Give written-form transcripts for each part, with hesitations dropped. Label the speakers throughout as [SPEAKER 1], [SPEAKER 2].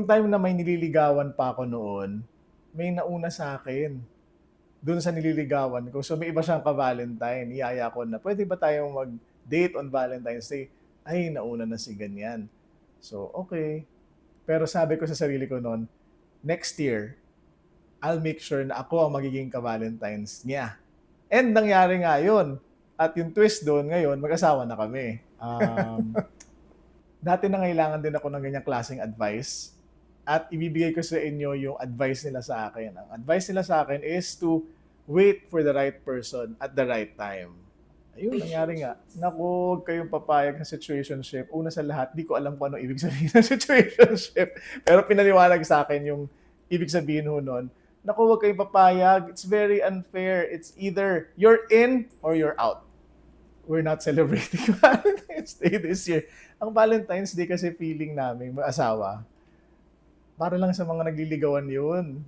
[SPEAKER 1] time na may nililigawan pa ako noon, may nauna sa akin dun sa nililigawan ko. So, may iba siyang ka-Valentine. Niyaya ko na, "Puwede ba tayong mag-date on Valentine's Day?" Ay, nauna na si ganyan. So, okey. Pero sabi ko sa sarili ko nun, "Next year, I'll make sure na ako ang magiging ka-Valentine's niya." And nangyari nga yun. At yung twist dun ngayon, mag-asawa na kami. Dati nangailangan din ako ng ganyang klaseng advice at ibibigay ko sa inyo yung advice nila sa akin. Ang advice nila sa akin is to wait for the right person at the right time. Ayun, nangyari nga. Naku, huwag kayong papayag sa situationship. Una sa lahat, di ko alam kung ano ibig sabihin ng situationship. Pero pinaliwanag sa akin yung ibig sabihin ho nun. Naku, huwag kayong papayag. It's very unfair. It's either you're in or you're out. We're not celebrating Valentine's Day this year. Ang Valentine's Day kasi feeling namin, mag-asawa, para lang sa mga nagliligawan yun.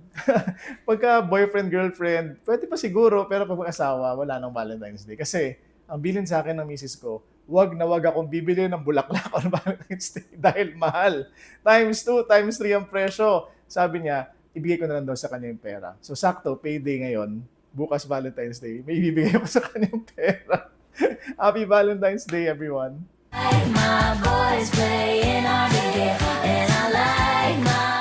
[SPEAKER 1] Pagka boyfriend, girlfriend, pwede pa siguro, pero pag mag-asawa, wala nang Valentine's Day. Kasi, ang bilin sa akin ng misis ko, wag na wag akong bibili ng bulaklak on Valentine's Day dahil mahal. Times 2, times 3 ang presyo. Sabi niya, ibigay ko na lang daw sa kanya yung pera. So, sakto, payday ngayon, bukas Valentine's Day, may ibibigay ako sa kanya yung pera. Happy Valentine's Day, everyone.
[SPEAKER 2] My boys playing hard to get, and I like my